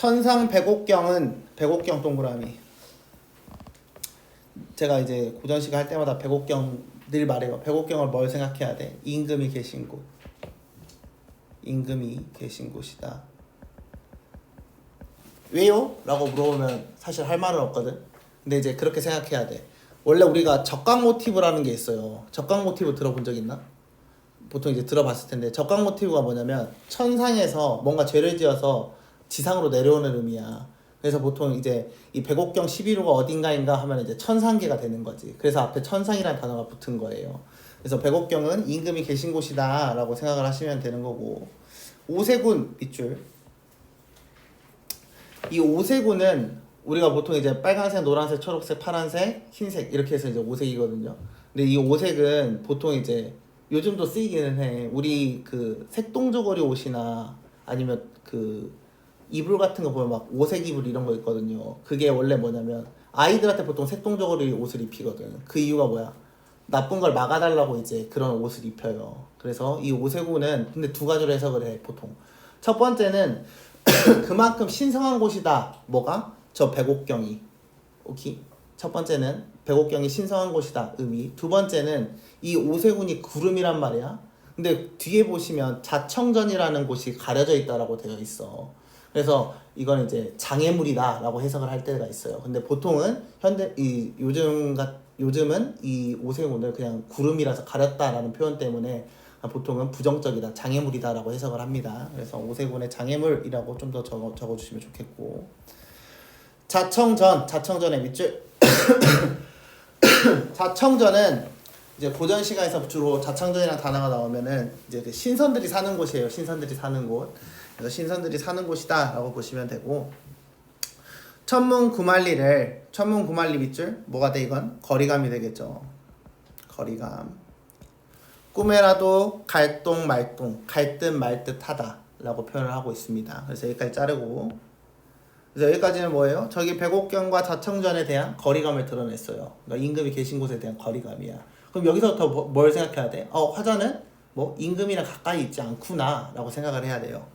천상 백옥경 동그라미. 제가 이제 고전시가 할 때마다 백옥경 늘 말해요. 백옥경을 뭘 생각해야 돼? 임금이 계신 곳. 임금이 계신 곳이다. 왜요? 라고 물어보면 사실 할 말은 없거든. 근데 이제 그렇게 생각해야 돼. 원래 우리가 적강 모티브라는 게 있어요. 적강 모티브 들어본 적 있나? 보통 이제 들어봤을 텐데, 적강 모티브가 뭐냐면 천상에서 뭔가 죄를 지어서 지상으로 내려오는 의미야. 그래서 보통 이제 이 백옥경 11호가 어딘가인가 하면 이제 천상계가 되는 거지. 그래서 앞에 천상이라는 단어가 붙은 거예요. 그래서 백옥경은 임금이 계신 곳이다 라고 생각을 하시면 되는 거고, 오세군 밑줄. 이 오세군은 우리가 보통 이제 빨간색, 노란색, 초록색, 파란색, 흰색 이렇게 해서 이제 오색이거든요. 근데 이 오색은 보통 이제 요즘도 쓰이기는 해. 우리 그 색동저고리 옷이나 아니면 그 이불 같은 거 보면 막 오색 이불 이런 거 있거든요. 그게 원래 뭐냐면 아이들한테 보통 색동저고리 옷을 입히거든. 그 이유가 뭐야? 나쁜 걸 막아달라고 이제 그런 옷을 입혀요. 그래서 이 오세군은 근데 두 가지로 해석을 해 보통. 첫 번째는 그만큼 신성한 곳이다. 뭐가? 저 백옥경이. 오케이. 첫 번째는 백옥경이 신성한 곳이다. 의미. 두 번째는 이 오세군이 구름이란 말이야. 근데 뒤에 보시면 자청전이라는 곳이 가려져 있다라고 되어 있어. 그래서 이건 이제 장애물이다라고 해석을 할 때가 있어요. 근데 보통은 요즘은 이 오세군을 그냥 구름이라서 가렸다라는 표현 때문에 보통은 부정적이다, 장애물이다라고 해석을 합니다. 그래서 오세군의 장애물이라고 좀 더 적어주시면 좋겠고, 자청전의 밑줄. 자청전은 이제 고전 시가에서 주로 자청전이라는 단어가 나오면은 이제 그 신선들이 사는 곳이에요. 신선들이 사는 곳. 그래서 신선들이 사는 곳이다라고 보시면 되고, 천문구만리 밑줄 뭐가 돼? 이건 거리감이 되겠죠. 거리감. 꿈에라도 갈동 말동, 갈듯 말듯 하다 라고 표현을 하고 있습니다. 그래서 여기까지 자르고, 그래서 여기까지는 뭐예요? 저기 백옥경과 자청전에 대한 거리감을 드러냈어요. 그러니까 임금이 계신 곳에 대한 거리감이야. 그럼 여기서부터 뭘 생각해야 돼? 화자는 뭐 임금이랑 가까이 있지 않구나 라고 생각을 해야 돼요.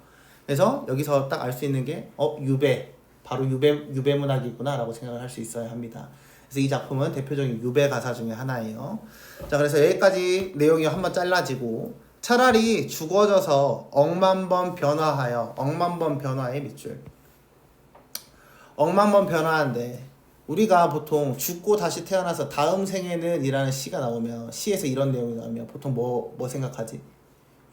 그래서 여기서 딱 알 수 있는 게 유배, 바로 유배문학이구나 라고 생각을 할 수 있어야 합니다. 그래서 이 작품은 대표적인 유배 가사 중에 하나예요. 자, 그래서 여기까지 내용이 한번 잘라지고, 차라리 죽어져서 억만번 변화의 밑줄. 억만번 변화하는데, 우리가 보통 죽고 다시 태어나서 다음 생에는 이라는 시가 나오면, 시에서 이런 내용이 나오면 보통 뭐 생각하지?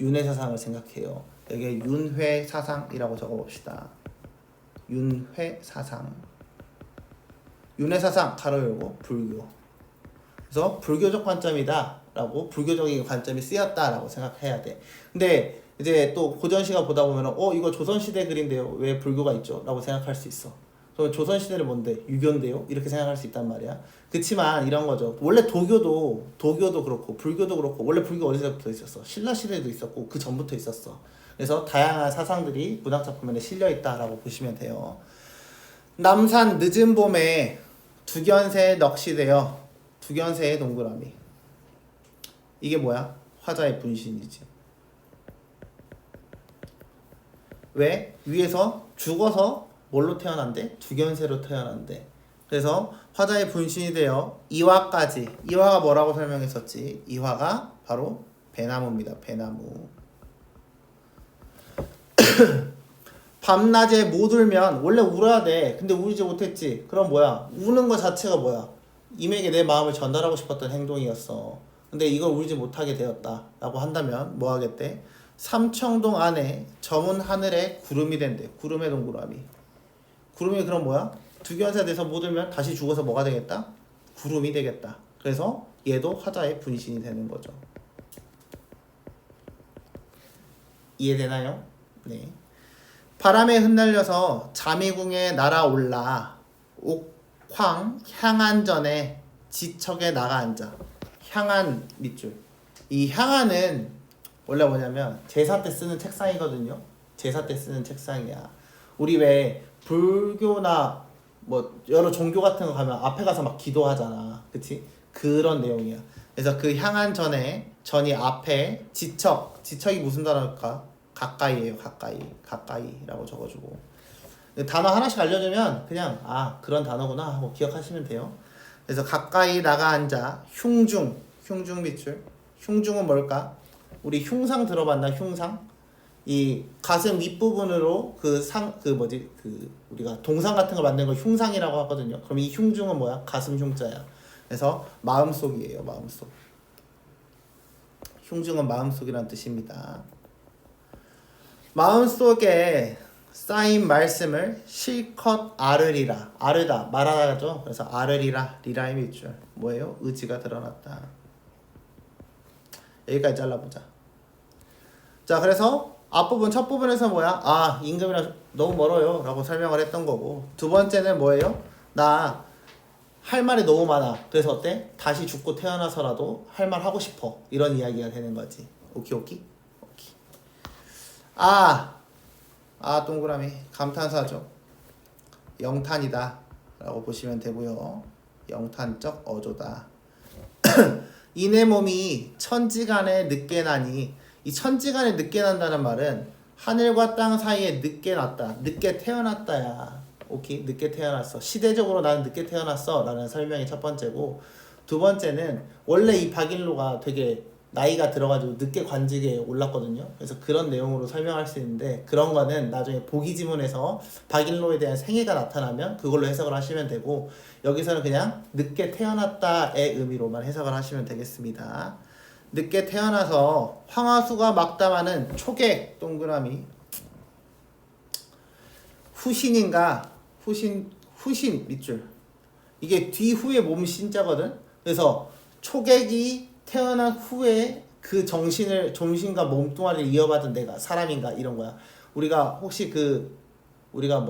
윤회사상을 생각해요. 여기에 윤회사상이라고 적어봅시다. 윤회사상 가로 열고 불교. 그래서 불교적 관점이다 라고, 불교적인 관점이 쓰였다 라고 생각해야 돼. 근데 이제 또 고전시가 보다 보면 이거 조선시대 글인데요 왜 불교가 있죠? 라고 생각할 수 있어. 그럼 조선시대는 뭔데? 유교인데요? 이렇게 생각할 수 있단 말이야. 그치만 이런 거죠. 원래 도교도 그렇고 불교도 그렇고, 원래 불교 어디서부터 있었어? 신라시대에도 있었고 그 전부터 있었어. 그래서 다양한 사상들이 문학작품에 실려 있다라고 보시면 돼요. 남산 늦은 봄에 두견새에 넋이되어, 두견새의 동그라미. 이게 뭐야? 화자의 분신이지. 왜? 위에서 죽어서 뭘로 태어난대? 두견새로 태어난대. 그래서 화자의 분신이 되어 이화까지. 이화가 뭐라고 설명했었지? 이화가 바로 배나무입니다. 배나무. 밤낮에 못 울면, 원래 울어야 돼. 근데 울지 못했지. 그럼 뭐야? 우는 거 자체가 뭐야? 임에게 내 마음을 전달하고 싶었던 행동이었어. 근데 이걸 울지 못하게 되었다 라고 한다면 뭐 하겠대? 삼청동 안에 저문 하늘에 구름이 된대. 구름의 동그라미. 구름이 그럼 뭐야? 두견새 돼서 못 울면 다시 죽어서 뭐가 되겠다? 구름이 되겠다. 그래서 얘도 화자의 분신이 되는 거죠. 이해되나요? 네. 바람에 흩날려서 자미궁에 날아올라 옥황 향안전에 지척에 나가 앉아. 향안 밑줄. 이 향안은 원래 뭐냐면 제사 때 쓰는 책상이거든요. 제사 때 쓰는 책상이야. 우리 왜 불교나 뭐 여러 종교 같은 거 가면 앞에 가서 막 기도하잖아. 그치? 그런 내용이야. 그래서 그 향안전에, 전이 앞에, 지척이 무슨 단어일까? 가까이에요. 가까이라고 적어주고, 단어 하나씩 알려주면 그냥 아 그런 단어구나 하고 기억하시면 돼요. 그래서 가까이 나가 앉아 흉중 밑줄. 흉중은 뭘까? 우리 흉상 들어봤나? 흉상? 이 가슴 윗부분으로 우리가 동상 같은 거 만드는 걸 흉상이라고 하거든요. 그럼 이 흉중은 뭐야? 가슴 흉자야. 그래서 마음속이에요. 마음속. 흉중은 마음속이라는 뜻입니다. 마음속에 쌓인 말씀을 실컷 아르리라. 아르다 말하다죠. 그래서 아르리라. 리라의 밑줄 뭐예요? 의지가 드러났다. 여기까지 잘라보자. 자, 그래서 앞부분 첫 부분에서 뭐야? 아 임금이랑 너무 멀어요 라고 설명을 했던 거고, 두 번째는 뭐예요? 나 할 말이 너무 많아. 그래서 어때? 다시 죽고 태어나서라도 할 말 하고 싶어. 이런 이야기가 되는 거지. 오케이. 동그라미 감탄사죠. 영탄이다 라고 보시면 되고요. 영탄적 어조다. 이내 몸이 천지간에 늦게 나니, 이 천지간에 늦게 난다는 말은 하늘과 땅 사이에 늦게 났다, 늦게 태어났다야. 오케이, 늦게 태어났어. 시대적으로 나는 늦게 태어났어 라는 설명이 첫 번째고, 두 번째는 원래 이 박일로가 되게 나이가 들어가지고 늦게 관직에 올랐거든요. 그래서 그런 내용으로 설명할 수 있는데, 그런 거는 나중에 보기 지문에서 박일로에 대한 생애가 나타나면 그걸로 해석을 하시면 되고, 여기서는 그냥 늦게 태어났다의 의미로만 해석을 하시면 되겠습니다. 늦게 태어나서 황하수가 막담하는 초객 동그라미 후신인가 후신 밑줄, 이게 뒤후에 몸 신자거든. 그래서 초객이 태어난 후에 그 정신과 몸뚱아리를 이어받은 내가 사람인가 이런 거야. 우리가 혹시 우리가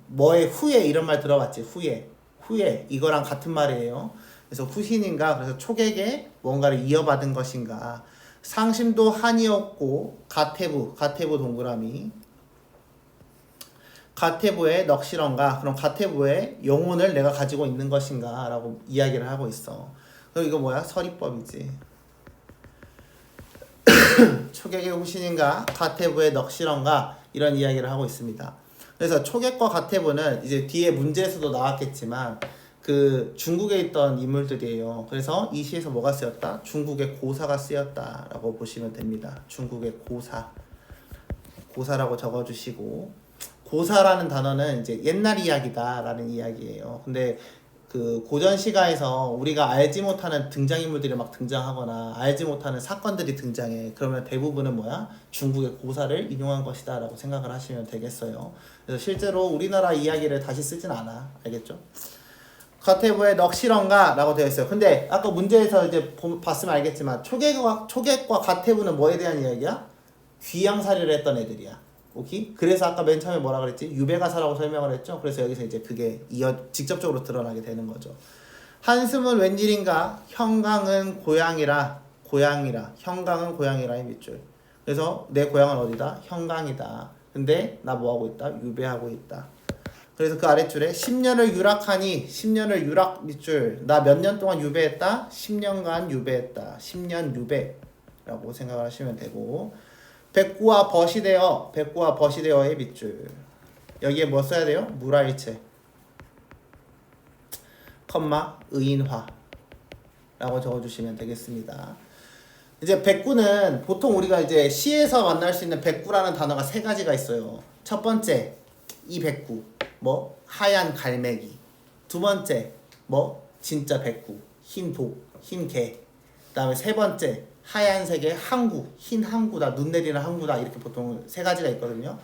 뭐의 후에 이런 말 들어봤지? 후에 이거랑 같은 말이에요. 그래서 후신인가, 그래서 초객에 뭔가를 이어받은 것인가. 상심도 한이었고 가태부 동그라미 가태부의 넋이런가, 그럼 가태부의 영혼을 내가 가지고 있는 것인가 라고 이야기를 하고 있어. 그럼 이거 뭐야? 서리법이지. 초객의 후신인가 가태부의 넋이런가 이런 이야기를 하고 있습니다. 그래서 초객과 가태부는 이제 뒤에 문제에서도 나왔겠지만 그 중국에 있던 인물들이에요. 그래서 이 시에서 뭐가 쓰였다? 중국의 고사가 쓰였다 라고 보시면 됩니다. 중국의 고사라고 적어주시고, 고사라는 단어는 이제 옛날 이야기다 라는 이야기예요. 근데 그 고전 시가에서 우리가 알지 못하는 등장인물들이 막 등장하거나 알지 못하는 사건들이 등장해. 그러면 대부분은 뭐야? 중국의 고사를 인용한 것이다 라고 생각을 하시면 되겠어요. 그래서 실제로 우리나라 이야기를 다시 쓰진 않아. 알겠죠? 가태부의 넋이런가 라고 되어 있어요. 근데 아까 문제에서 이제 봤으면 알겠지만 초객과 가태부는 뭐에 대한 이야기야? 귀양살이를 했던 애들이야. 오케이? 그래서 아까 맨 처음에 뭐라 그랬지? 유배가사라고 설명을 했죠. 그래서 여기서 이제 그게 직접적으로 드러나게 되는 거죠. 한숨은 웬일인가? 형강은 고향이라. 형강은 고향이라의 밑줄. 그래서 내 고향은 어디다? 형강이다. 근데 나 뭐하고 있다? 유배하고 있다. 그래서 그 아랫줄에 10년을 유락하니, 10년을 유락 밑줄, 나 몇 년 동안 유배했다? 10년간 유배했다. 10년 유배라고 생각을 하시면 되고, 백구와 벗이 되어의 밑줄, 여기에 뭐 써야 돼요? 물화일체, 컴마 의인화 라고 적어주시면 되겠습니다. 이제 백구는 보통 우리가 이제 시에서 만날 수 있는 백구라는 단어가 세 가지가 있어요. 첫 번째, 이 백구, 뭐 하얀 갈매기. 두 번째, 뭐 진짜 백구, 흰 독, 흰 개. 그 다음에 세 번째, 하얀색의 항구, 흰 항구다, 눈 내리는 항구다. 이렇게 보통 세 가지가 있거든요.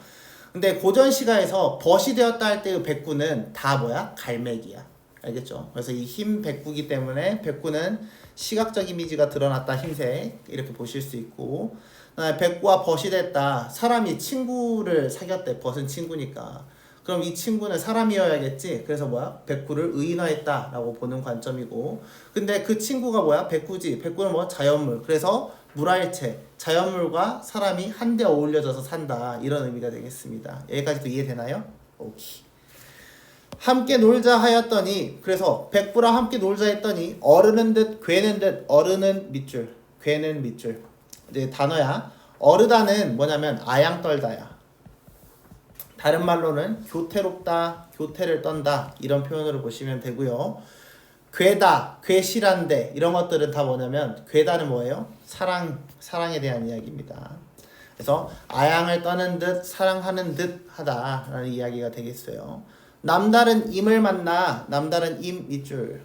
근데 고전 시가에서 벗이 되었다 할 때의 백구는 다 뭐야? 갈매기야. 알겠죠? 그래서 이 흰 백구기 때문에 백구는 시각적 이미지가 드러났다, 흰색. 이렇게 보실 수 있고, 그다음에 백구와 벗이 됐다. 사람이 친구를 사귀었대. 벗은 친구니까. 그럼 이 친구는 사람이어야겠지. 그래서 뭐야? 백구를 의인화했다 라고 보는 관점이고, 근데 그 친구가 뭐야? 백구지. 백구는 뭐? 자연물. 그래서 물화일체, 자연물과 사람이 한데 어울려져서 산다, 이런 의미가 되겠습니다. 여기까지도 이해되나요? 오케이. 함께 놀자 하였더니, 그래서 백구랑 함께 놀자 했더니 어르는 듯 괴는 듯, 어르는 밑줄, 괴는 밑줄. 이제 단어야. 어르다는 뭐냐면 아양 떨다야. 다른 말로는 교태롭다, 교태를 떤다 이런 표현으로 보시면 되고요. 괴다, 괴실한데 이런 것들은 다 뭐냐면 괴다는 뭐예요? 사랑에 대한 이야기입니다. 그래서 아양을 떠는 듯 사랑하는 듯 하다라는 이야기가 되겠어요. 남다른 임을 만나 남다른 임 밑줄.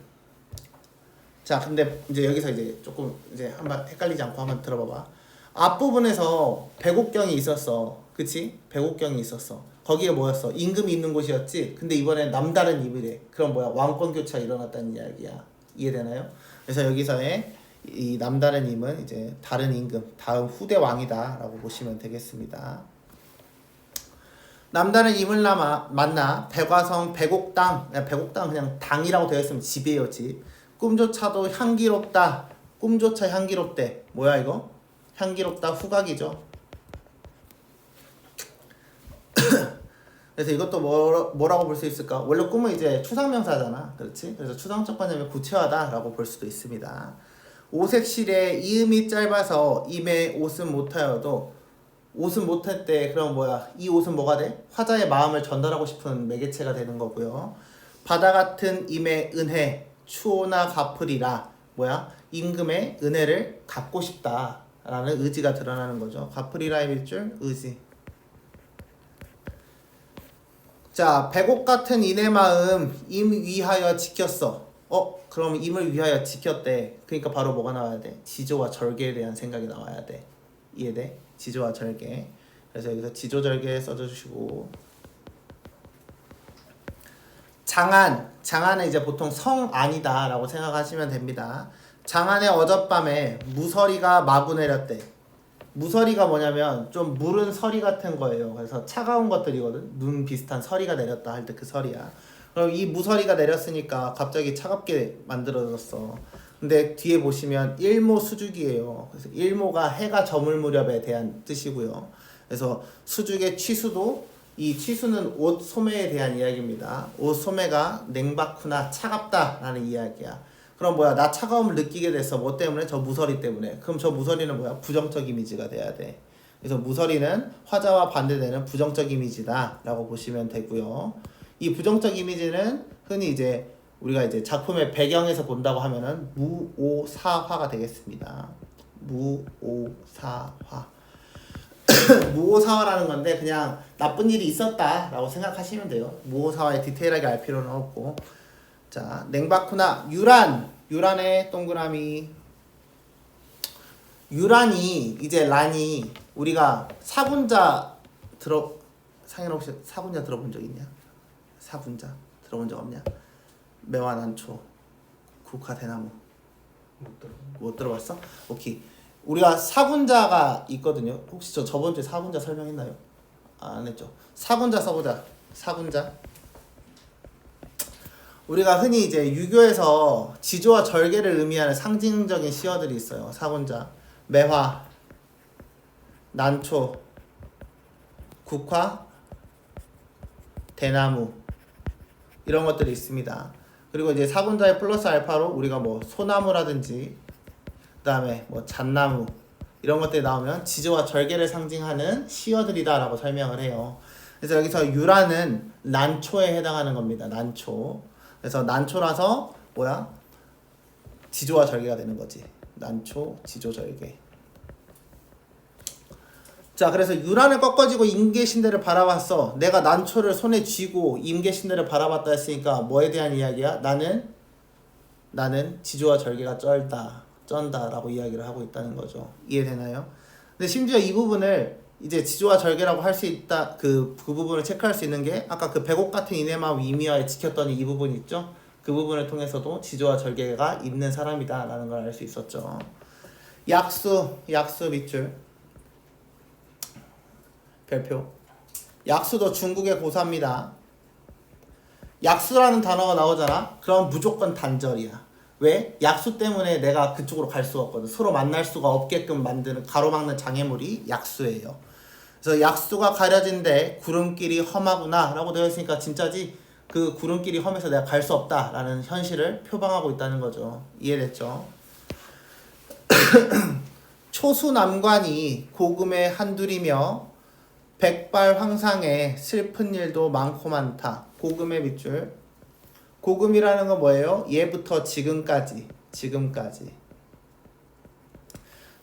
자, 근데 이제 여기서 이제 조금 이제 한번 헷갈리지 않고 한번 들어봐봐. 앞부분에서 백옥경이 있었어. 그치? 백옥경이 있었어. 거기에 뭐였어? 임금이 있는 곳이었지? 근데 이번엔 남다른 임이래. 그럼 뭐야? 왕권 교체가 일어났다는 이야기야. 이해되나요? 그래서 여기서의 이 남다른 임은 이제 다른 임금, 다음 후대 왕이다 라고 보시면 되겠습니다. 남다른 임을 만나 백화성 백옥당, 백옥당 그냥 당이라고 되어 있으면 집이에요, 집. 꿈조차도 향기롭다. 꿈조차 향기롭대. 뭐야 이거? 향기롭다 후각이죠. 그래서 이것도 뭐라고 볼 수 있을까? 원래 꿈은 이제 추상명사잖아. 그렇지? 그래서 추상적 관념이 구체화다라고 볼 수도 있습니다. 오색실에 이음이 짧아서 임에 옷은 못하여도 옷은 못할 때 그럼 뭐야? 이 옷은 뭐가 돼? 화자의 마음을 전달하고 싶은 매개체가 되는 거고요. 바다 같은 임의 은혜 추호나 갚으리라. 뭐야? 임금의 은혜를 갚고 싶다라는 의지가 드러나는 거죠. 갚으리라의 밑줄 의지. 자, 백옥 같은 인의 마음 임 위하여 지켰어. 그럼 임을 위하여 지켰대. 그러니까 바로 뭐가 나와야 돼? 지조와 절개에 대한 생각이 나와야 돼. 이해돼? 지조와 절개. 그래서 여기서 지조절개 써주시고, 장안은 이제 보통 성안이다 라고 생각하시면 됩니다. 장안의 어젯밤에 무서리가 마구 내렸대. 무서리가 뭐냐면 좀 무른 서리 같은 거예요. 그래서 차가운 것들이거든. 눈 비슷한 서리가 내렸다 할 때 그 서리야. 그럼 이 무서리가 내렸으니까 갑자기 차갑게 만들어졌어. 근데 뒤에 보시면 일모 수죽이에요. 그래서 일모가 해가 저물 무렵에 대한 뜻이고요. 그래서 수죽의 취수도, 이 취수는 옷 소매에 대한 이야기입니다. 옷 소매가 냉박후나 차갑다라는 이야기야. 그럼 뭐야? 나 차가움을 느끼게 됐어. 뭐 때문에? 저 무서리 때문에. 그럼 저 무서리는 뭐야? 부정적 이미지가 돼야 돼. 그래서 무서리는 화자와 반대되는 부정적 이미지다 라고 보시면 되고요. 이 부정적 이미지는 흔히 이제 우리가 이제 작품의 배경에서 본다고 하면은 무오사화가 되겠습니다. 무오사화. 무오사화라는 건데 그냥 나쁜 일이 있었다 라고 생각하시면 돼요. 무오사화에 디테일하게 알 필요는 없고. 자, 냉박후나 유란의 동그라미. 유란이 이제 란이 우리가 사군자 상현 혹시 사군자 들어본 적 있냐? 사군자 들어본 적 없냐? 매화난초 국화 대나무 못 들어봤어? 오케이. 우리가 사군자가 있거든요. 혹시 저번 주에 사군자 설명했나요? 안 했죠. 사군자 써보자. 사군자. 우리가 흔히 이제 유교에서 지조와 절개를 의미하는 상징적인 시어들이 있어요. 사군자, 매화, 난초, 국화, 대나무 이런 것들이 있습니다. 그리고 이제 사군자의 플러스 알파로 우리가 뭐 소나무라든지 그다음에 뭐 잣나무 이런 것들이 나오면 지조와 절개를 상징하는 시어들이다라고 설명을 해요. 그래서 여기서 유라는 난초에 해당하는 겁니다. 난초. 그래서 난초라서 뭐야? 지조와 절개가 되는 거지. 난초, 지조, 절개. 자, 그래서 유란을 꺾어지고 임계신대를 바라봤어. 내가 난초를 손에 쥐고 임계신대를 바라봤다 했으니까 뭐에 대한 이야기야? 나는 지조와 절개가 쩐다라고 이야기를 하고 있다는 거죠. 이해되나요? 근데 심지어 이 부분을 이제 지조와 절개라고 할 수 있다. 그 부분을 체크할 수 있는 게 아까 그 백옥 같은 이내마 위미화에 지켰더니 이 부분 있죠? 그 부분을 통해서도 지조와 절개가 있는 사람이다라는 걸 알 수 있었죠. 약수 밑줄 별표. 약수도 중국의 고사입니다. 약수라는 단어가 나오잖아. 그럼 무조건 단절이야. 왜? 약수 때문에 내가 그쪽으로 갈 수가 없거든. 서로 만날 수가 없게끔 만드는 가로막는 장애물이 약수예요. 그래서 약수가 가려진데 구름길이 험하구나 라고 되어 있으니까 진짜지 그 구름길이 험해서 내가 갈 수 없다 라는 현실을 표방하고 있다는 거죠. 이해됐죠? 초수남관이 고금의 한둘이며 백발황상에 슬픈 일도 많고 많다. 고금의 밑줄. 고금이라는 건 뭐예요? 예부터 지금까지.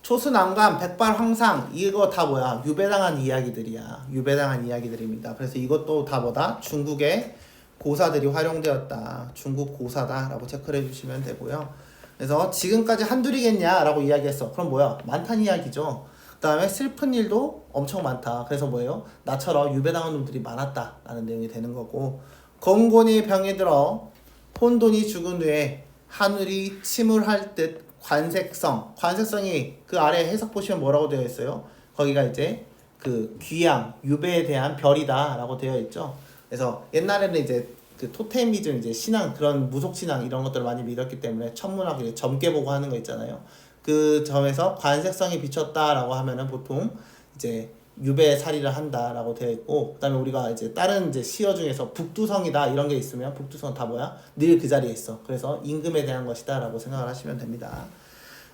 초수난관, 백발황상 이거 다 뭐야? 유배당한 이야기들이야. 유배당한 이야기들입니다. 그래서 이것도 다 뭐다? 중국의 고사들이 활용되었다. 중국 고사다라고 체크를 해주시면 되고요. 그래서 지금까지 한둘이겠냐라고 이야기했어. 그럼 뭐야? 많다는 이야기죠. 그 다음에 슬픈 일도 엄청 많다. 그래서 뭐예요? 나처럼 유배당한 놈들이 많았다라는 내용이 되는 거고, 건곤이 병이 들어 혼돈이 죽은 후에 하늘이 침울할 듯 관색성이 그 아래 해석 보시면 뭐라고 되어 있어요? 거기가 이제 그 귀양, 유배에 대한 별이다라고 되어 있죠. 그래서 옛날에는 이제 그 토테미즘 이제 신앙 그런 무속 신앙 이런 것들을 많이 믿었기 때문에 천문학 점괘 보고 하는 거 있잖아요. 그 점에서 관색성이 비쳤다라고 하면은 보통 이제 유배살이를 한다라고 되어 있고, 그다음에 우리가 이제 다른 이제 시어 중에서 북두성이다 이런 게 있으면 북두성 다 뭐야? 늘 그 자리에 있어. 그래서 임금에 대한 것이다라고 생각을 하시면 됩니다.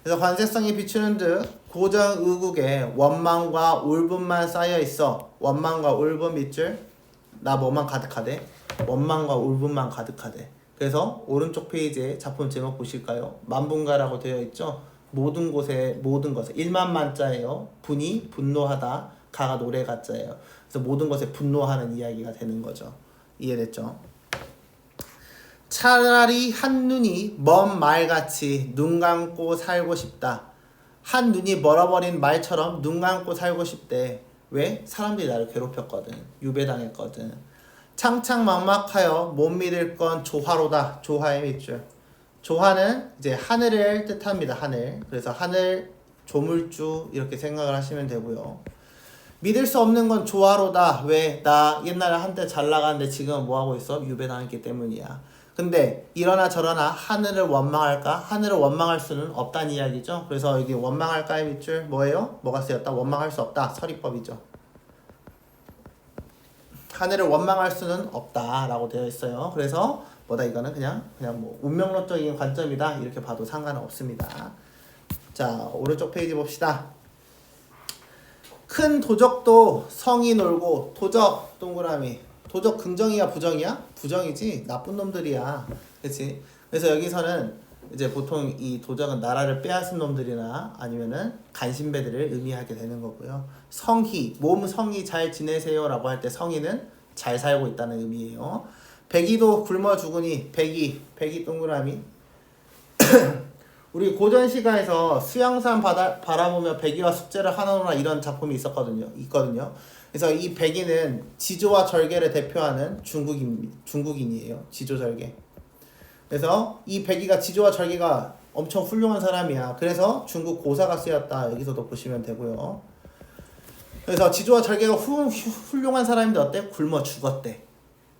그래서 관색성이 비추는 듯 고정 의국에 원망과 울분만 쌓여 있어. 원망과 울분 밑줄. 나 뭐만 가득하대? 원망과 울분만 가득하대. 그래서 오른쪽 페이지에 작품 제목 보실까요? 만분가라고 되어 있죠. 모든 것에 1만 만자예요. 분이 분노하다. 가가 노래 가자예요. 그래서 모든 것에 분노하는 이야기가 되는 거죠. 이해됐죠? 차라리 한눈이 먼 말같이 눈 감고 살고 싶다. 한눈이 멀어버린 말처럼 눈 감고 살고 싶대. 왜? 사람들이 나를 괴롭혔거든. 유배당했거든. 창창막막하여 못 믿을 건 조화로다. 조화의 밑줄. 조화는 이제 하늘을 뜻합니다. 하늘. 그래서 하늘, 조물주 이렇게 생각을 하시면 되고요. 믿을 수 없는 건 조화로다. 왜? 나 옛날에 한때 잘 나가는데 지금은 뭐하고 있어? 유배당했기 때문이야. 근데 이러나 저러나 하늘을 원망할까? 하늘을 원망할 수는 없다는 이야기죠. 그래서 여기 원망할까의 밑줄 뭐예요? 뭐가 쓰였다? 원망할 수 없다. 서리법이죠. 하늘을 원망할 수는 없다라고 되어 있어요. 그래서 뭐다 이거는 그냥 뭐 운명론적인 관점이다 이렇게 봐도 상관은 없습니다. 자, 오른쪽 페이지 봅시다. 큰 도적도 성이 놀고. 도적 동그라미. 도적 긍정이야 부정이야? 부정이지. 나쁜 놈들이야. 그렇지? 그래서 여기서는 이제 보통 이 도적은 나라를 빼앗은 놈들이나 아니면은 간신배들을 의미하게 되는 거고요. 성희, 몸 성희 잘 지내세요라고 할 때 성희는 잘 살고 있다는 의미예요. 백이도 굶어 죽으니. 백이 동그라미. 우리 고전 시가에서 수양산 바라보며 백이와 숙제를 하노라 이런 작품이 있거든요. 그래서 이 백이는 지조와 절개를 대표하는 중국인이에요. 지조절개. 그래서 이 백이가 지조와 절개가 엄청 훌륭한 사람이야. 그래서 중국 고사가 쓰였다. 여기서도 보시면 되고요. 그래서 지조와 절개가 훌륭한 사람인데 어때? 굶어 죽었대.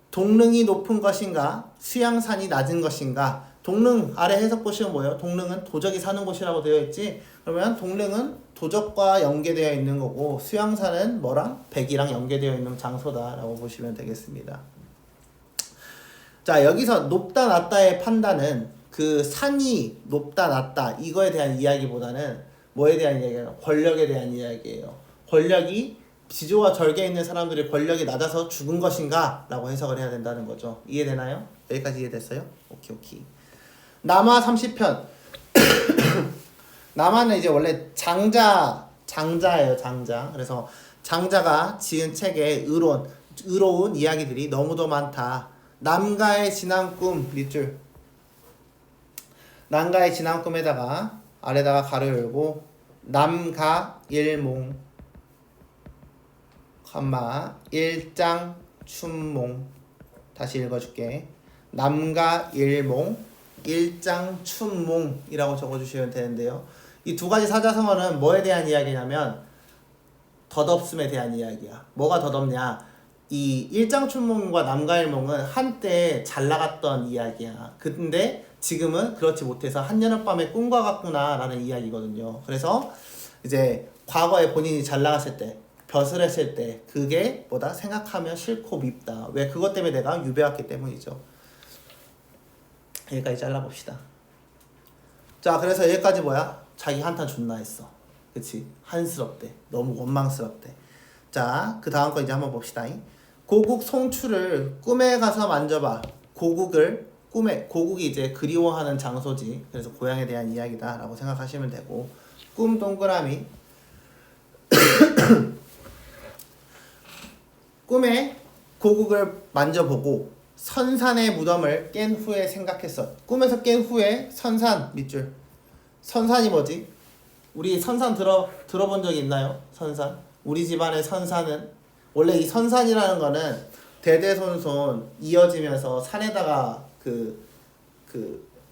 동릉이 높은 것인가? 수양산이 낮은 것인가? 동릉 아래 해석 보시면 뭐예요? 동릉은 도적이 사는 곳이라고 되어 있지. 그러면 동릉은 도적과 연계되어 있는 거고, 수양산은 뭐랑? 백이랑 연계되어 있는 장소다라고 보시면 되겠습니다. 자, 여기서 높다 낮다의 판단은 그 산이 높다 낮다 이거에 대한 이야기보다는 뭐에 대한 이야기예요? 권력에 대한 이야기예요. 권력이 지조와 절개에 있는 사람들이 권력이 낮아서 죽은 것인가? 라고 해석을 해야 된다는 거죠. 이해되나요? 여기까지 이해됐어요? 오케이. 남화 30편. 남화는 이제 원래 장자예요. 장자. 그래서 장자가 지은 책에 의로운 이야기들이 너무도 많다. 남가의 지난 꿈 밑줄. 남가의 지난 꿈에다가 아래다가 가로 열고 남가 일몽 일장 춘몽. 다시 읽어줄게. 남가 일몽 일장 춘몽이라고 적어주시면 되는데요. 이 두 가지 사자성어는 뭐에 대한 이야기냐면 덧없음에 대한 이야기야. 뭐가 덧없냐? 이 일장춘몽과 남가일몽은 한때 잘 나갔던 이야기야. 근데 지금은 그렇지 못해서 한여름밤의 꿈과 같구나 라는 이야기거든요. 그래서 이제 과거에 본인이 잘 나갔을 때, 벼슬 했을 때 그게 뭐다? 생각하면 싫고 밉다. 왜? 그것 때문에 내가 유배왔기 때문이죠. 여기까지 잘라봅시다. 자, 그래서 여기까지 뭐야? 자기 한탄 존나 했어. 그치? 한스럽대. 너무 원망스럽대. 자, 자, 그 다음 거 이제 한번 봅시다. 고국 송추를 꿈에 가서 만져봐. 고국이 이제 그리워하는 장소지. 그래서 고향에 대한 이야기다 라고 생각하시면 되고, 꿈 동그라미. 꿈에 고국을 만져보고 선산의 무덤을 깬 후에 생각했어. 꿈에서 깬 후에 선산 밑줄. 선산이 뭐지? 우리 선산 들어본 적 있나요? 선산. 우리 집안의 선산은 원래 이 선산이라는 거는 대대손손 이어지면서 산에다가 그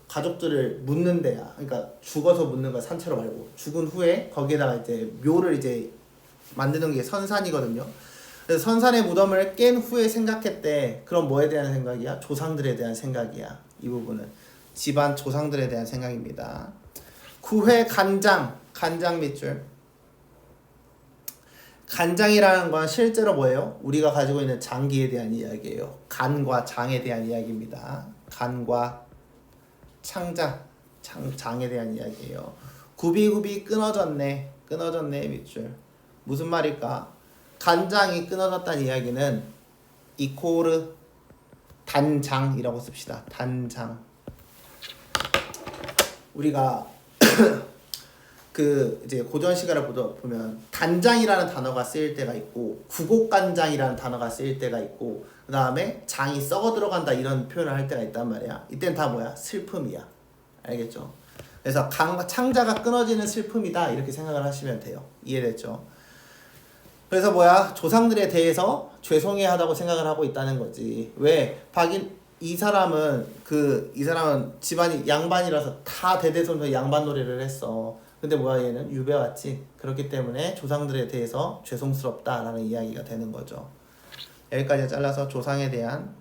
가족들을 묻는 데야. 그러니까 죽어서 묻는 거야. 산채로 말고 죽은 후에 거기에다가 이제 묘를 이제 만드는 게 선산이거든요. 그래서 선산의 무덤을 깬 후에 생각했대. 그럼 뭐에 대한 생각이야? 조상들에 대한 생각이야. 이 부분은 집안 조상들에 대한 생각입니다. 구회 간장 밑줄. 간장이라는 건 실제로 뭐예요? 우리가 가지고 있는 장기에 대한 이야기예요. 간과 장에 대한 이야기입니다. 간과 장에 대한 이야기예요. 구비구비 끊어졌네 밑줄. 무슨 말일까? 간장이 끊어졌다는 이야기는 이코르 단장이라고 씁시다. 단장. 우리가 그 이제 고전 시가를 보면 단장이라는 단어가 쓰일 때가 있고 구곡간장이라는 단어가 쓰일 때가 있고 그 다음에 장이 썩어 들어간다 이런 표현을 할 때가 있단 말이야. 이때는 다 뭐야? 슬픔이야. 알겠죠? 그래서 창자가 끊어지는 슬픔이다 이렇게 생각을 하시면 돼요. 이해됐죠? 그래서 뭐야? 조상들에 대해서 죄송해하다고 생각을 하고 있다는 거지. 왜? 이 사람은 집안이 양반이라서 다 대대손손 양반 놀이를 했어. 근데 뭐야 얘는 유배왔지. 그렇기 때문에 조상들에 대해서 죄송스럽다라는 이야기가 되는 거죠. 여기까지 잘라서 조상에 대한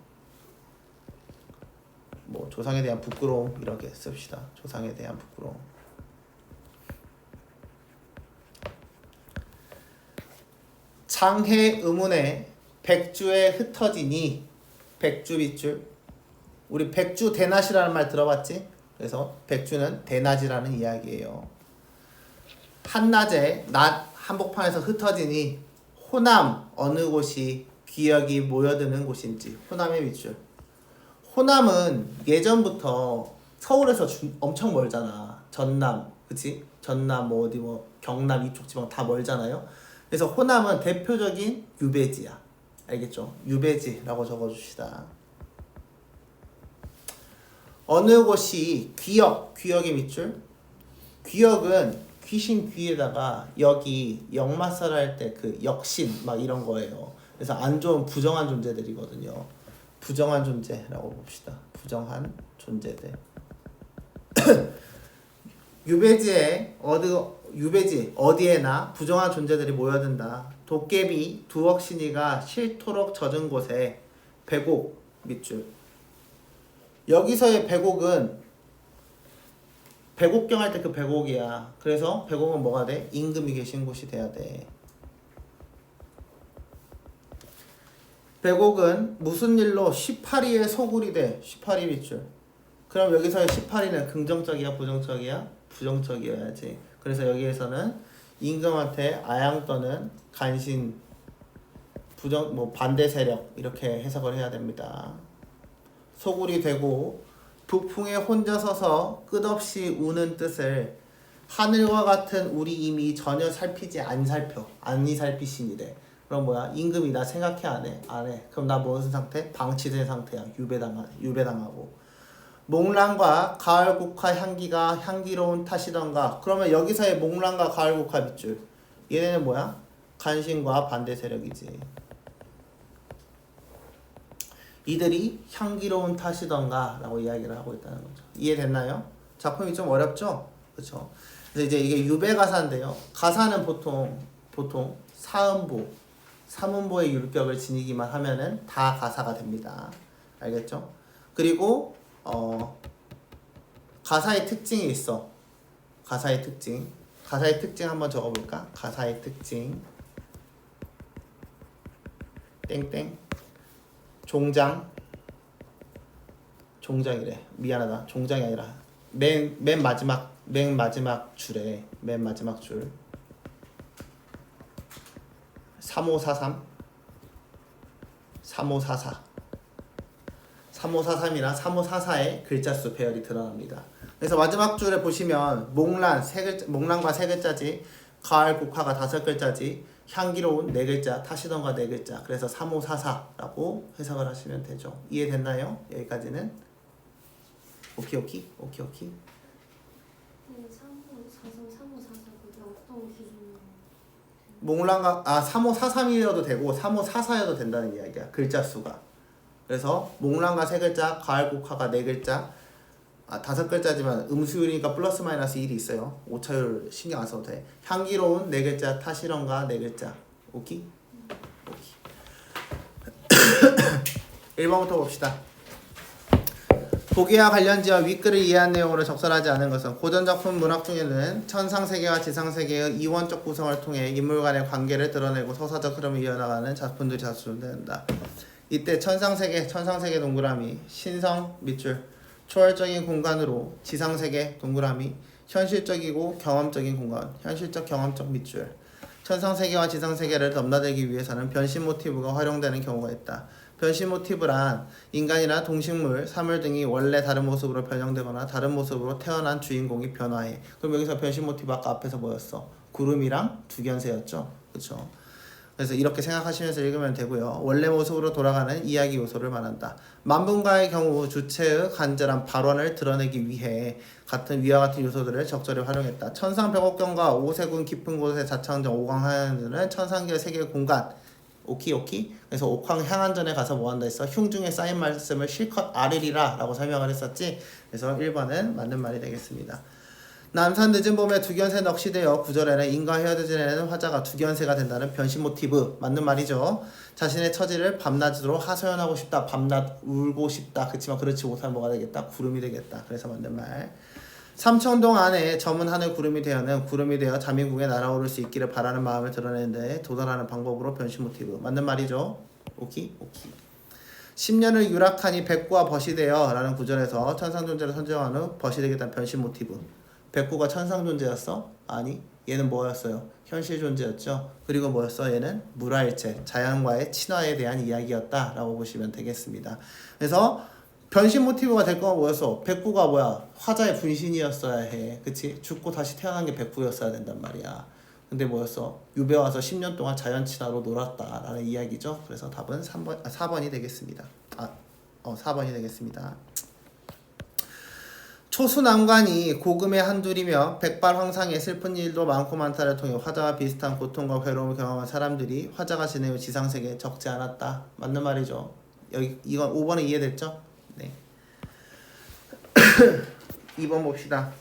부끄러움 이렇게 씁시다. 조상에 대한 부끄러움. 장해 의문에 백주에 흩어지니 백주 밑줄. 우리 백주 대낮이라는 말 들어봤지? 그래서 백주는 대낮이라는 이야기예요. 한낮에 낮 한복판에서 흩어지니 호남 어느 곳이 귀역이 모여드는 곳인지. 호남의 밑줄. 호남은 예전부터 서울에서 엄청 멀잖아. 전남, 그치? 전남 어디 경남 이쪽 지방 다 멀잖아요. 그래서 호남은 대표적인 유배지야. 알겠죠? 유배지라고 적어줍시다. 어느 곳이 귀역의 밑줄. 귀역은 귀신 귀에다가 여기 역마살 할 때 그 역신 막 이런 거예요. 그래서 안 좋은 부정한 존재들이거든요. 부정한 존재라고 봅시다. 부정한 존재들. 유배지 어디에나 부정한 존재들이 모여든다. 도깨비 두억신이가 싫도록 젖은 곳에 백옥 밑줄. 여기서의 백옥은 백옥경 할 때 그 백옥이야. 그래서 백옥은 뭐가 돼? 임금이 계신 곳이 돼야 돼. 백옥은 무슨 일로 18위의 소굴이 돼? 18위 밑줄. 그럼 여기서의 18위는 긍정적이야? 부정적이야? 부정적이어야지. 그래서 여기에서는 임금한테 아양 떠는 간신 반대 세력 이렇게 해석을 해야 됩니다. 소굴이 되고 북풍에 혼자 서서 끝없이 우는 뜻을 하늘과 같은 우리 임이 전혀 살피지 아니 살피시니래. 그럼 뭐야? 임금이 나 생각해 안 해? 안 해. 그럼 나 무슨 상태? 방치된 상태야. 유배당하고. 몽랑과 가을국화 향기가 향기로운 탓이던가. 그러면 여기서의 몽랑과 가을국화 밑줄. 얘네는 뭐야? 간신과 반대 세력이지. 이들이 향기로운 탓이던가 라고 이야기를 하고 있다는 거죠. 이해됐나요? 작품이 좀 어렵죠? 그렇죠? 그래서 이제 이게 유배 가사인데요. 가사는 보통 사음보, 삼음보의 율격을 지니기만 하면은 다 가사가 됩니다. 알겠죠? 그리고 가사의 특징이 있어. 가사의 특징 한번 적어볼까? 가사의 특징 땡땡 종장이래. 미안하다. 종장이 아니라 맨 마지막 줄에 맨 마지막 줄 3543 3544 3543이나 3544의 글자수 배열이 드러납니다. 그래서 마지막 줄에 보시면 몽란과 세 글자지, 가을 국화가 5글자지, 향기로운 4글자, 타시던가 4글자. 그래서 3544라고 해석을 하시면 되죠. 이해됐나요? 여기까지는? 오케이. 네, 3544 그게 어떤 기준으로? 몽란과 3543이어도 되고 3544여도 된다는 이야기야. 글자 수가. 그래서 몽란과 3글자, 가을 국화가 4글자, 5글자지만 음수율이니까 플러스 마이너스 1이 있어요. 오차율 신경 안 써도 돼. 향기로운 4글자, 타시런가 4글자. 오케이? 1번부터 봅시다. 보기와 관련지와 윗글을 이해한 내용으로 적절하지 않은 것은 고전작품 문학 중에는 천상세계와 지상세계의 이원적 구성을 통해 인물 간의 관계를 드러내고 서사적 흐름을 이어나가는 작품들이 자주 존재한다. 이때 천상세계 동그라미, 신성 밑줄, 초월적인 공간으로 지상세계 동그라미, 현실적이고 경험적인 공간, 현실적 경험적 밑줄. 천상세계와 지상세계를 넘나들기 위해서는 변신 모티브가 활용되는 경우가 있다. 변신 모티브란 인간이나 동식물, 사물 등이 원래 다른 모습으로 변형되거나 다른 모습으로 태어난 주인공이 변화해. 그럼 여기서 변신 모티브 아까 앞에서 뭐였어? 구름이랑 두견새였죠? 그쵸? 그래서 이렇게 생각하시면서 읽으면 되고요. 원래 모습으로 돌아가는 이야기 요소를 말한다. 만분가의 경우 주체의 간절한 발언을 드러내기 위해 위와 같은 요소들을 적절히 활용했다. 천상백옥경과 오세군 깊은 곳의 자창정 오광하연들은 천상계의 세계의 공간. 오키. 그래서 옥황향안전에 가서 뭐 한다 했어? 흉중에 쌓인 말씀을 실컷 아르리라 라고 설명을 했었지. 그래서 1번은 맞는 말이 되겠습니다. 남산 늦은 봄에 두견새 넋이되어 구절에는 인과 헤어져 지내는 화자가 두견새가 된다는 변신 모티브. 맞는 말이죠. 자신의 처지를 밤낮으로 하소연하고 싶다. 밤낮 울고 싶다. 그렇지만 그렇지 못하면 뭐가 되겠다? 구름이 되겠다. 그래서 맞는 말. 삼청동 안에 점은 하늘 구름이 되어 자민궁에 날아오를 수 있기를 바라는 마음을 드러내는 데 도달하는 방법으로 변신 모티브. 맞는 말이죠. 오키. 10년을 유락하니 백구와 벗이 되어 라는 구절에서 천상존재를 선정한 후 벗이 되겠다는 변신 모티브. 백구가 천상존재였어? 아니, 얘는 뭐였어요? 현실 존재였죠. 그리고 뭐였어? 얘는 물화일체, 자연과의 친화에 대한 이야기였다 라고 보시면 되겠습니다. 그래서 변신 모티브가 될 거가 뭐였어? 백구가 뭐야? 화자의 분신이었어야 해. 그치? 죽고 다시 태어난 게 백구였어야 된단 말이야. 근데 뭐였어? 유배 와서 10년 동안 자연 친화로 놀았다 라는 이야기죠. 그래서 답은 4번이 되겠습니다. 4번이 되겠습니다. 초수난관이 고금의 한둘이며 백발황상의 슬픈 일도 많고 많다를 통해 화자와 비슷한 고통과 괴로움을 경험한 사람들이 화자가 지내온 지상세계에 적지 않았다. 맞는 말이죠. 이건 5번에 이해됐죠? 네. 2번 봅시다.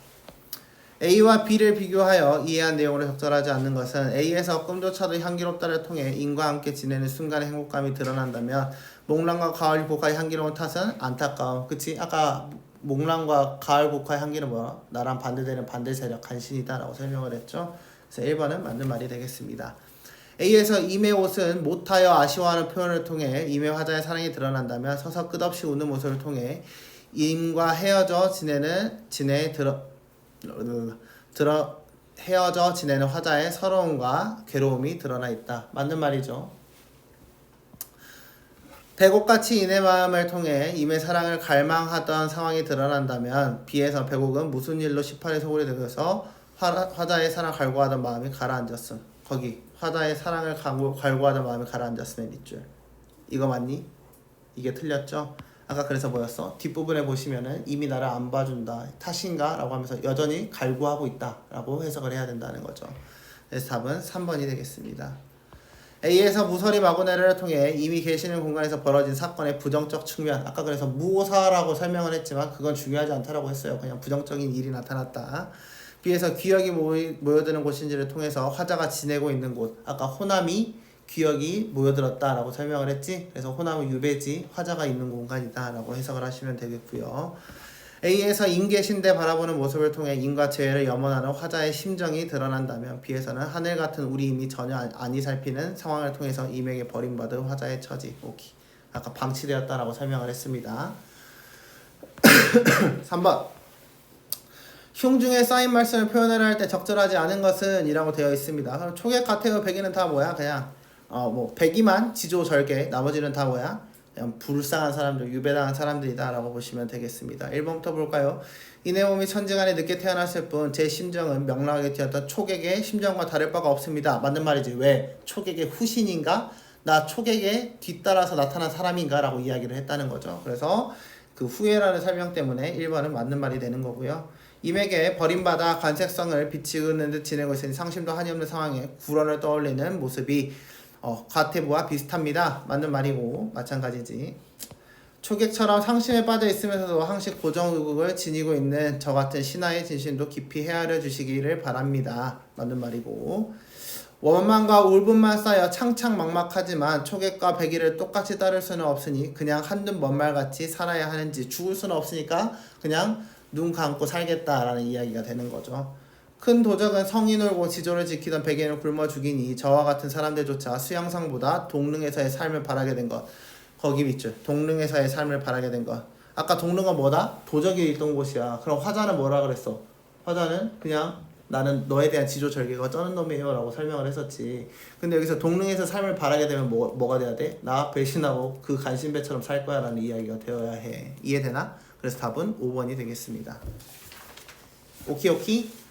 A와 B를 비교하여 이해한 내용으로 적절하지 않는 것은 A에서 꿈조차도 향기롭다를 통해 인과 함께 지내는 순간의 행복감이 드러난다면 몽란과 가을 국화의 향기로운 탓은 안타까움. 그치? 아까 몽란과 가을 국화의 향기는 뭐야? 나랑 반대되는 반대 세력 간신이다 라고 설명을 했죠. 그래서 1번은 맞는 말이 되겠습니다. A에서 임의 옷은 못하여 아쉬워하는 표현을 통해 임의 화자의 사랑이 드러난다면 서서 끝없이 웃는 모습을 통해 임과 헤어져 지내는 화자의 서러움과 괴로움이 드러나 있다. 맞는 말이죠. 백옥같이 인의 마음을 통해 임의 사랑을 갈망하던 상황이 드러난다면 B에서 백옥은 무슨 일로 18의 소굴이 되어서 화자의 사랑 갈구하던 마음이 가라앉았음. 거기 화자의 사랑을 갈구하던 마음이 가라앉았음의 밑줄. 이거 맞니? 이게 틀렸죠? 아까 그래서 뭐였어? 뒷부분에 보시면은 이미 나를 안 봐준다. 탓인가? 라고 하면서 여전히 갈구하고 있다. 라고 해석을 해야 된다는 거죠. 그래서 답은 3번이 되겠습니다. A에서 무설이 마구네를 통해 이미 계시는 공간에서 벌어진 사건의 부정적 측면. 아까 그래서 무오사라고 설명을 했지만 그건 중요하지 않다라고 했어요. 그냥 부정적인 일이 나타났다. B에서 귀역이 모여드는 곳인지를 통해서 화자가 지내고 있는 곳. 아까 호남이 귀역이 모여들었다라고 설명을 했지. 그래서 호남은 유배지, 화자가 있는 공간이다라고 해석을 하시면 되겠고요. A에서 임계신대 바라보는 모습을 통해 임과 재해를 염원하는 화자의 심정이 드러난다면 B에서는 하늘 같은 우리 임이 전혀 아니 살피는 상황을 통해서 임에게 버림받은 화자의 처지. 오케이. 아까 방치되었다라고 설명을 했습니다. 3번. 흉중에 쌓인 말씀을 표현을 할 때 적절하지 않은 것은 이라고 되어 있습니다. 그럼 초계 가태의 백인은 다 뭐야? 그냥 뭐 백이만 지조절개 나머지는 다 뭐야? 그냥 불쌍한 사람들, 유배당한 사람들이다라고 보시면 되겠습니다. 1번부터 볼까요? 이내 몸이 천지간에 늦게 태어났을 뿐 제 심정은 명랑하게 튀었던 촉액의 심정과 다를 바가 없습니다. 맞는 말이지. 왜? 촉액의 후신인가? 나 촉액에 뒤따라서 나타난 사람인가? 라고 이야기를 했다는 거죠. 그래서 그 후회라는 설명 때문에 1번은 맞는 말이 되는 거고요. 임에게 버림받아 관색성을 비치는 듯 지내고 있으니 상심도 한이 없는 상황에 불언을 떠올리는 모습이 과태부와 비슷합니다. 맞는 말이고 마찬가지지. 초객처럼 상심에 빠져 있으면서도 항상 고정의국을 지니고 있는 저 같은 신하의 진심도 깊이 헤아려 주시기를 바랍니다. 맞는 말이고. 원망과 울분만 쌓여 창창막막하지만 초객과 백의를 똑같이 따를 수는 없으니 그냥 한눈 먼 말같이 살아야 하는지 죽을 수는 없으니까 그냥 눈 감고 살겠다라는 이야기가 되는 거죠. 큰 도적은 성이 놀고 지조를 지키던 백인을 굶어 죽이니 저와 같은 사람들조차 수양상보다 동릉에서의 삶을 바라게 된 것. 거기 밑줄. 동릉에서의 삶을 바라게 된 것. 아까 동릉은 뭐다? 도적이 있던 곳이야. 그럼 화자는 뭐라 그랬어? 화자는 그냥 나는 너에 대한 지조절개가 쩌는 놈이에요 라고 설명을 했었지. 근데 여기서 동릉에서 삶을 바라게 되면 뭐가 돼야 돼? 나 배신하고 그 간신배처럼 살 거야 라는 이야기가 되어야 해. 이해되나? 그래서 답은 5번이 되겠습니다. 오키.